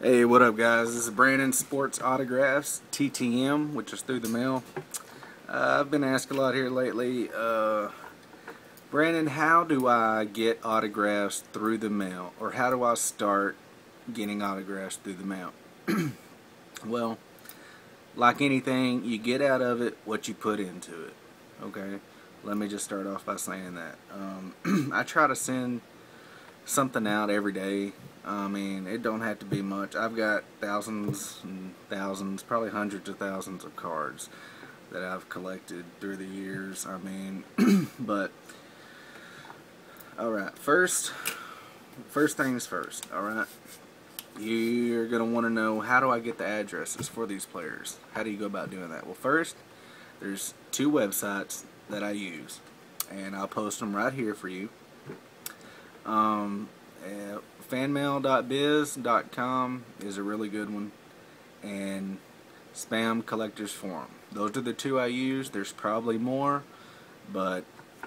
Hey, what up, guys? This is Brandon Sports Autographs, TTM, which is through the mail. I've been asked a lot here lately, Brandon, how do I get autographs through the mail? Or how do I start getting autographs through the mail? Well, like anything, you get out of it what you put into it. Okay? Let me just start off by saying that. I try to send something out every day. I mean, it don't have to be much. I've got thousands and thousands, probably hundreds of thousands of cards that I've collected through the years. I mean, but alright, first things first, alright? You're going to want to know, how do I get the addresses for these players? How do you go about doing that? Well, first, there's two websites that I use, and I'll post them right here for you. Fanmail.biz.com is a really good one, and Spam Collectors Forum. Those are the two I use. There's probably more, but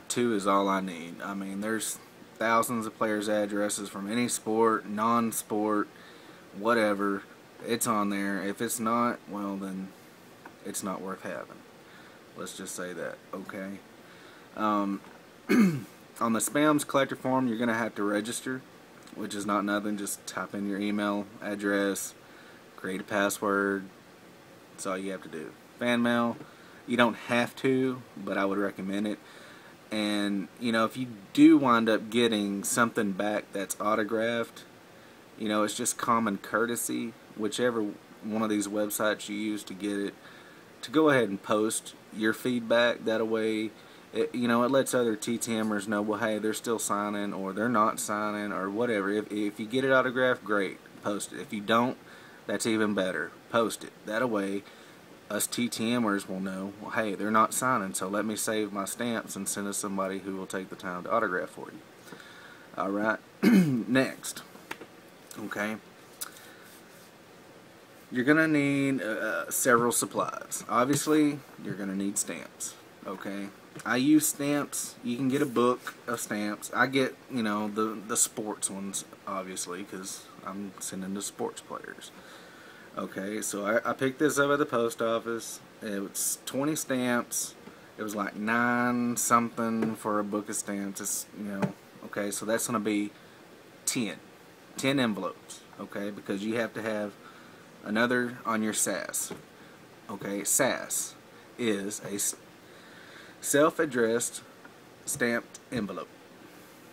two is all I need. I mean, there's thousands of players' addresses from any sport, non-sport, whatever. It's on there. If it's not, well, then it's not worth having. Let's just say that, okay? On the Spam's Collector Forum, you're going to have to register, which is not nothing. Just type in your email address, create a password. That's all you have to do. Fan mail, you don't have to, but I would recommend it. And, you know, if you do wind up getting something back that's autographed, you know, it's just common courtesy, whichever one of these websites you use to get it, to go ahead and post your feedback. That way, it lets other TTMers know, well, hey, they're still signing, or they're not signing, or whatever. If you get it autographed, great, post it. If you don't, that's even better, post it. That way, us TTMers will know, well, hey, they're not signing, so let me save my stamps and send us somebody who will take the time to autograph for you. Alright, next, okay, you're going to need several supplies. Obviously, you're going to need stamps, okay? I use stamps. You can get a book of stamps. I get, you know, the sports ones, obviously, because I'm sending to sports players. Okay, so I picked this up at the post office. It was 20 stamps. It was like 9 something for a book of stamps. It's, you know, okay, so that's going to be 10 envelopes, okay, because you have to have another on your SAS. Okay, SAS is a self-addressed stamped envelope.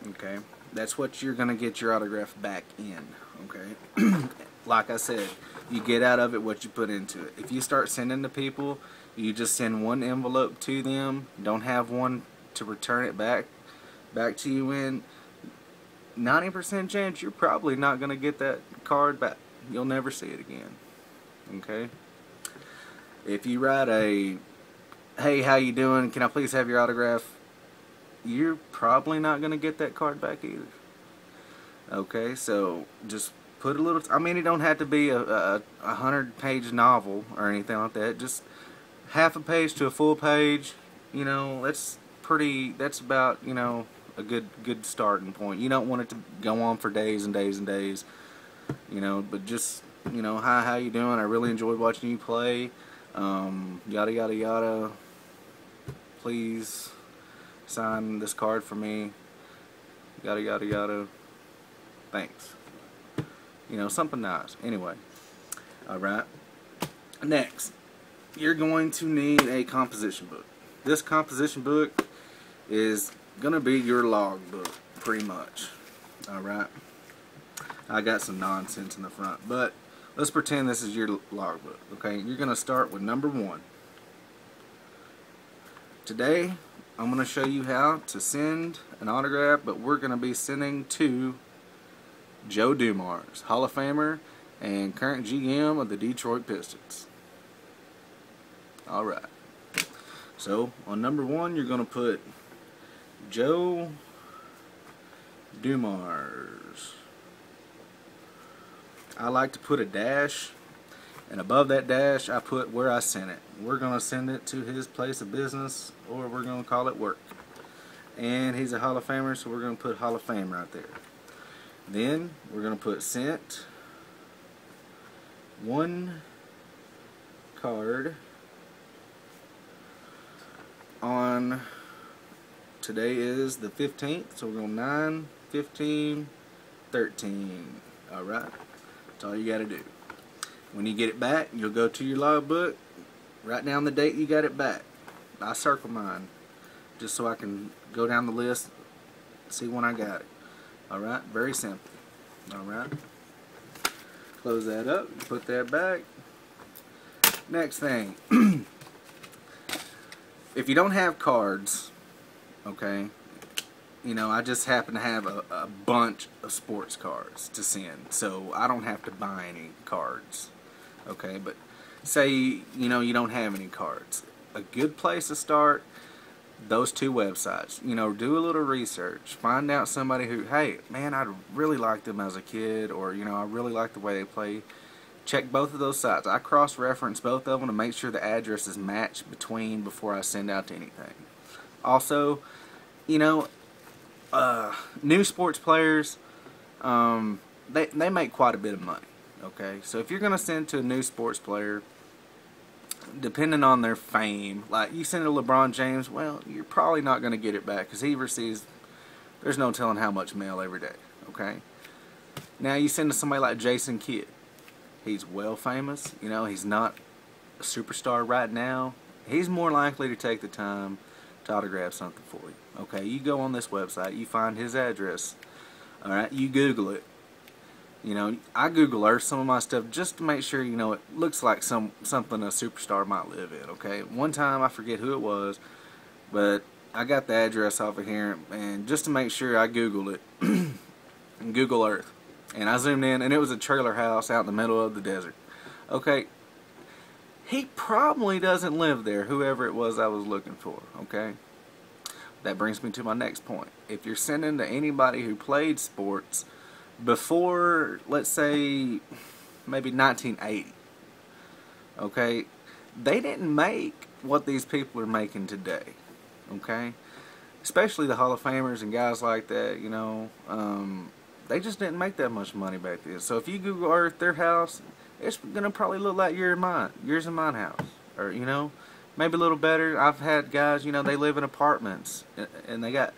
Okay, that's what you're gonna get your autograph back in. Okay, like I said, you get out of it what you put into it. If you start sending to people, you just send one envelope to them, don't have one to return it back to you in, 90% chance you're probably not gonna get that card back. You'll never see it again. Okay, if you write a, hey, how you doing, can I please have your autograph, you're probably not going to get that card back either. Okay, so just put a little, I mean, it don't have to be a 100-page novel or anything like that. Just half a page to a full page, you know, that's about, you know, a good starting point. You don't want it to go on for days and days and days, you know, but just, you know, hi, how you doing, I really enjoyed watching you play, yada yada yada, please sign this card for me, yada yada yada, thanks. You know, something nice. Anyway, alright, next, you're going to need a composition book. This composition book is going to be your log book, pretty much. Alright, I got some nonsense in the front, but let's pretend this is your log book. Okay, you're going to start with number 1. Today, I'm going to show you how to send an autograph, but we're going to be sending to Joe Dumars, Hall of Famer and current GM of the Detroit Pistons. Alright, so on number 1, you're going to put Joe Dumars. I like to put a dash, and above that dash I put where I sent it. We're going to send it to his place of business, or we're going to call it work. And he's a Hall of Famer, so we're going to put Hall of Fame right there. Then we're going to put sent one card on, today is the 15th, so we're going 9, 15, 13. Alright, that's all you got to do. When you get it back, you'll go to your logbook, write down the date you got it back. I circle mine just so I can go down the list, see when I got it. Alright, very simple. Alright, close that up, put that back. Next thing, if you don't have cards, okay, you know, I just happen to have a bunch of sports cards to send, so I don't have to buy any cards, okay, but say, you know, you don't have any cards. A good place to start, those two websites. You know, do a little research, find out somebody who, hey, man, I really liked them as a kid, or, you know, I really like the way they play. Check both of those sites. I cross-reference both of them to make sure the addresses match between before I send out to anything. Also, you know, new sports players, they make quite a bit of money. Okay, so if you're going to send to a new sports player, depending on their fame, like you send to LeBron James, well, you're probably not going to get it back because he receives, there's no telling how much mail every day. Okay, now you send to somebody like Jason Kidd. He's well famous, you know, he's not a superstar right now. He's more likely to take the time to autograph something for you. Okay, you go on this website, you find his address, alright, you Google it. You know, I Google Earth some of my stuff just to make sure, you know, it looks like something a superstar might live in, okay? One time, I forget who it was, but I got the address off of here, and just to make sure, I Googled it, and Google Earth. And I zoomed in, and it was a trailer house out in the middle of the desert. Okay, he probably doesn't live there, whoever it was I was looking for, okay? That brings me to my next point. If you're sending to anybody who played sports before, let's say, maybe 1980, okay, they didn't make what these people are making today, okay? Especially the Hall of Famers and guys like that, you know, they just didn't make that much money back then. So if you Google Earth their house, it's going to probably look like yours and mine house. Or, you know, maybe a little better. I've had guys, you know, they live in apartments, and they got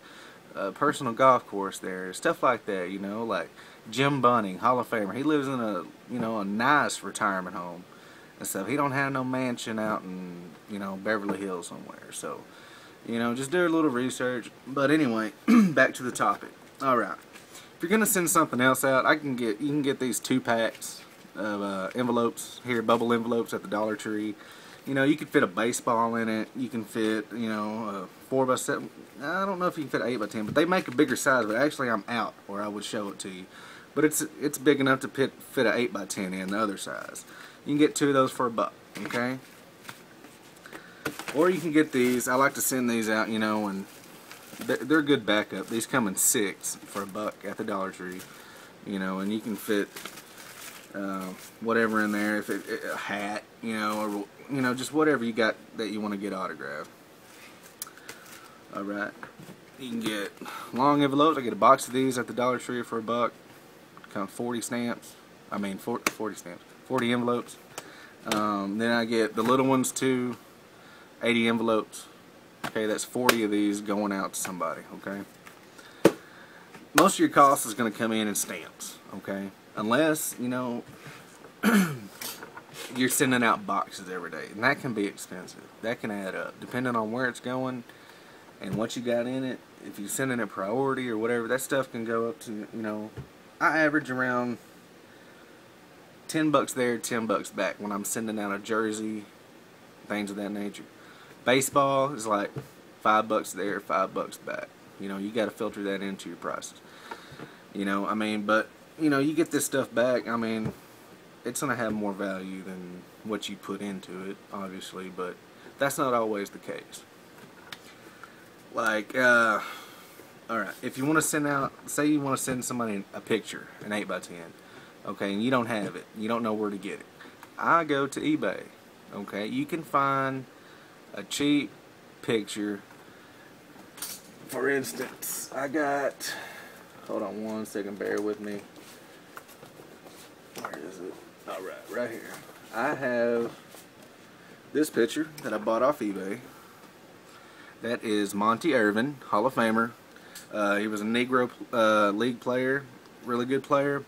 a personal golf course there. Stuff like that, you know, like Jim Bunning, Hall of Famer. He lives in a, you know, a nice retirement home and stuff. He don't have no mansion out in, you know, Beverly Hills somewhere. So, you know, just do a little research. But anyway, back to the topic. Alright. If you're gonna send something else out, you can get these 2-packs of envelopes here, bubble envelopes at the Dollar Tree. You know, you can fit a baseball in it. You can fit, you know, a 4x7. I don't know if you can fit an 8x10, but they make a bigger size. But actually, I'm out, or I would show it to you. But it's big enough to fit an 8x10 in the other size. You can get 2 of those for $1. Okay. Or you can get these. I like to send these out, you know, and they're good backup. These come in 6 for $1 at the Dollar Tree, you know, and you can fit whatever in there. If a hat, you know, or you know, just whatever you got that you want to get autographed. All right, you can get long envelopes. I get a box of these at the Dollar Tree for $1. Comes 40 stamps. I mean 40 stamps, 40 envelopes. Then I get the little ones too, 80 envelopes. Okay, that's 40 of these going out to somebody, okay? Most of your cost is going to come in stamps, okay? Unless, you know, you're sending out boxes every day. And that can be expensive. That can add up. Depending on where it's going and what you got in it. If you're sending it priority or whatever, that stuff can go up to, you know, I average around $10 there, $10 back when I'm sending out a jersey, things of that nature. Baseball is like $5 there, $5 back. You know, you got to filter that into your prices. You know, I mean, but you know, you get this stuff back. I mean, it's gonna have more value than what you put into it, obviously, but that's not always the case. Like, all right, if you want to send out, say you want to send somebody a picture, an 8x10, okay, and you don't have it, you don't know where to get it. I go to eBay. Okay, you can find a cheap picture. For instance, I got, hold on one second, bear with me. Where is it? Alright, right here. I have this picture that I bought off eBay. That is Monty Irvin, Hall of Famer. He was a Negro League player, really good player.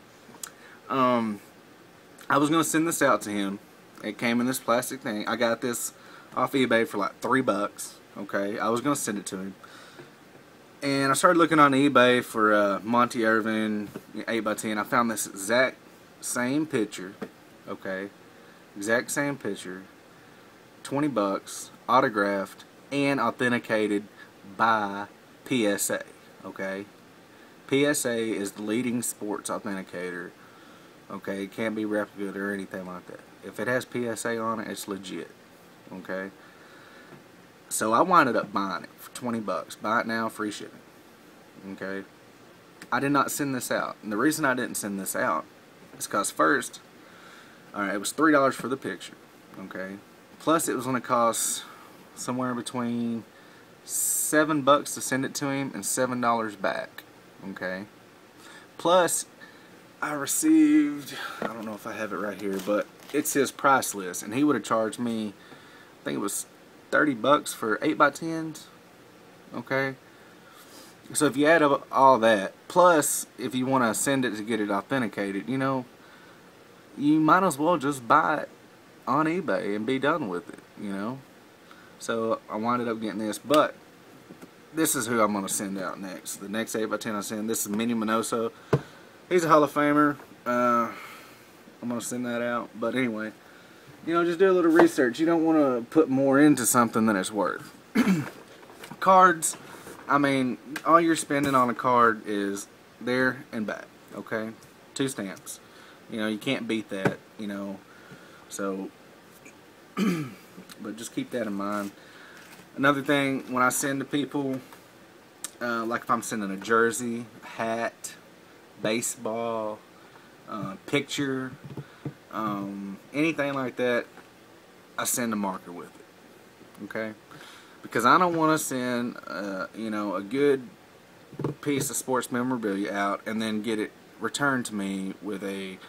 I was going to send this out to him. It came in this plastic thing. I got this off eBay for like $3. Okay, I was going to send it to him. And I started looking on eBay for Monty Irvin 8x10. I found this exact same picture. Okay, exact same picture. $20, autographed and authenticated by PSA. Okay, PSA is the leading sports authenticator. Okay, it can't be replicated or anything like that. If it has PSA on it, it's legit. Okay, so I winded up buying it for $20. Buy it now, free shipping. Okay, I did not send this out, and the reason I didn't send this out is because first, alright, it was $3 for the picture. Okay, plus it was going to cost somewhere between $7 to send it to him and $7 back. Okay, plus I received, I don't know if I have it right here, but it's his price list, and he would have charged me, I think it was $30 for 8x10s. Okay, so if you add up all that, plus if you want to send it to get it authenticated, you know, you might as well just buy it on eBay and be done with it, you know. So I winded up getting this, but this is who I'm going to send out next. The next 8x10 I send, this is Minnie Minoso. He's a Hall of Famer. I'm going to send that out. But anyway, you know, just do a little research. You don't want to put more into something than it's worth. Cards, I mean, all you're spending on a card is there and back. Okay? 2 stamps. You know, you can't beat that, you know. So, but just keep that in mind. Another thing, when I send to people, like if I'm sending a jersey, hat, baseball, picture, anything like that, I send a marker with it. Okay, because I don't want to send you know, a good piece of sports memorabilia out and then get it returned to me with a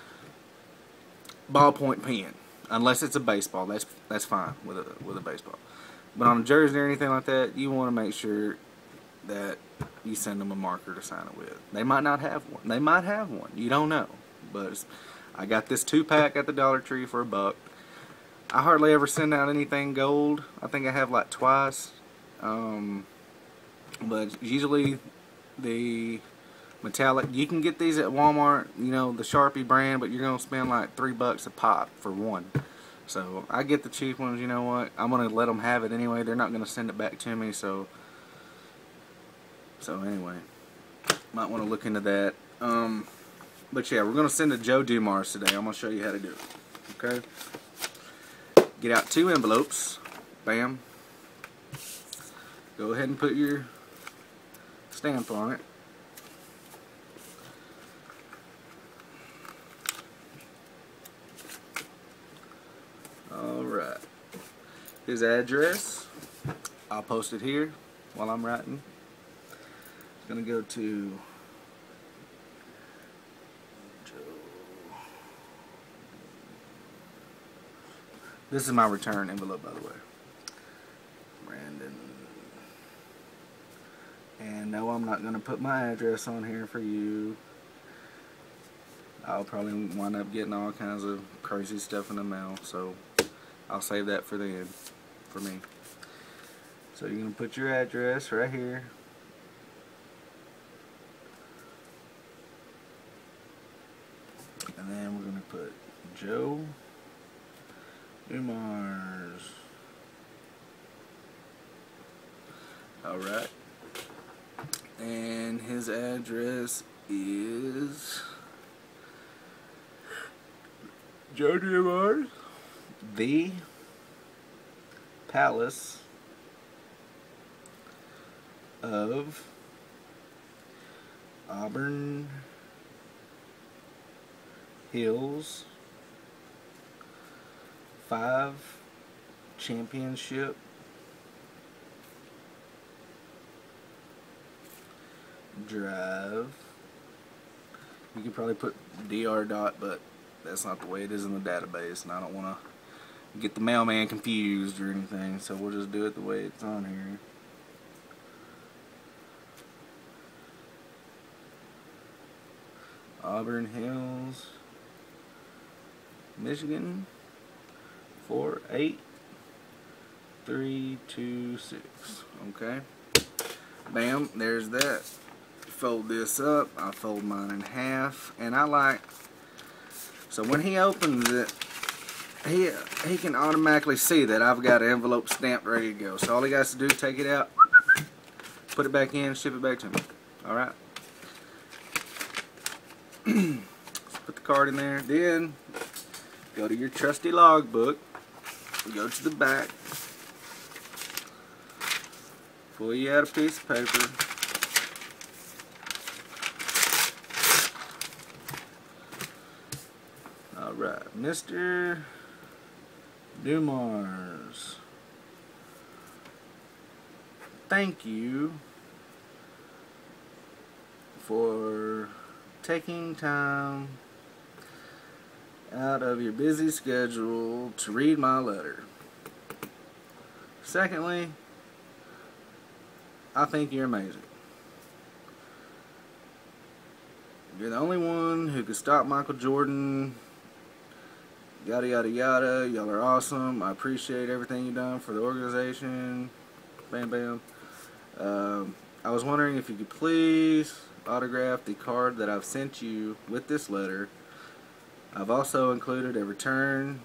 ballpoint pen, unless it's a baseball. That's fine with a baseball. But on a jersey or anything like that, you want to make sure that you send them a marker to sign it with. They might not have one. They might have one. You don't know. But I got this 2-pack at the Dollar Tree for $1. I hardly ever send out anything gold. I think I have like twice. But usually the metallic, you can get these at Walmart, you know, the Sharpie brand, but you're going to spend like $3 a pop for one. So I get the cheap ones. You know what? I'm going to let them have it anyway. They're not going to send it back to me. So anyway, might want to look into that. But yeah, we're going to send to Joe Dumars today. I'm going to show you how to do it. Okay? Get out 2 envelopes. Bam. Go ahead and put your stamp on it. Alright. His address, I'll post it here while I'm writing. It's going to go to Joe. This is my return envelope, by the way. Brandon. And no, I'm not going to put my address on here for you. I'll probably wind up getting all kinds of crazy stuff in the mail, so I'll save that for then, for me. So you're going to put your address right here. And then we're going to put Joe Dumars. Alright. And his address is Joe Dumars, the Palace of Auburn Hills, 5 Championship Drive. You could probably put DR dot, but that's not the way it is in the database, and I don't want to get the mailman confused or anything, so we'll just do it the way it's on here. Auburn Hills, Michigan, 48326. Okay. Bam, there's that. Fold this up. I fold mine in half, and I like, so when he opens it, he can automatically see that I've got an envelope stamped ready to go. So all he has to do is take it out, put it back in, ship it back to me. Alright. Let's put the card in there. Then go to your trusty logbook. Go to the back. Pull you out a piece of paper. Alright, Mr. Dumars, thank you for taking time out of your busy schedule to read my letter. Secondly, I think you're amazing. You're the only one who could stop Michael Jordan. Yada yada yada. Y'all are awesome. I appreciate everything you've done for the organization. Bam bam. I was wondering if you could please autograph the card that I've sent you with this letter. I've also included a return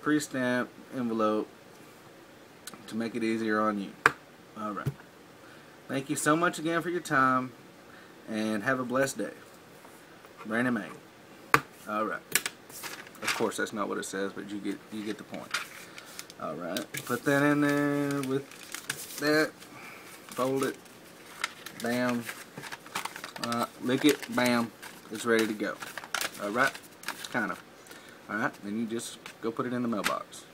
pre-stamped envelope to make it easier on you. Alright. Thank you so much again for your time, and have a blessed day. Brandon May. Alright. Of course that's not what it says, but you get the point. Alright. Put that in there with that. Fold it. Bam. Lick it. Bam. It's ready to go. Alright. Kind of. Alright. Then you just go put it in the mailbox.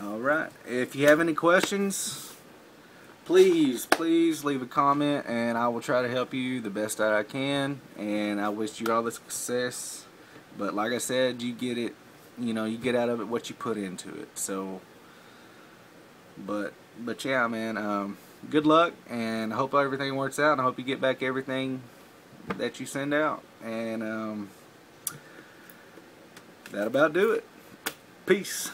Alright. If you have any questions, please leave a comment, and I will try to help you the best that I can, and I wish you all the success. But like I said, you get it, you know, you get out of it what you put into it. So but yeah, man, good luck, and I hope everything works out, and I hope you get back everything that you send out, and that about do it. Peace.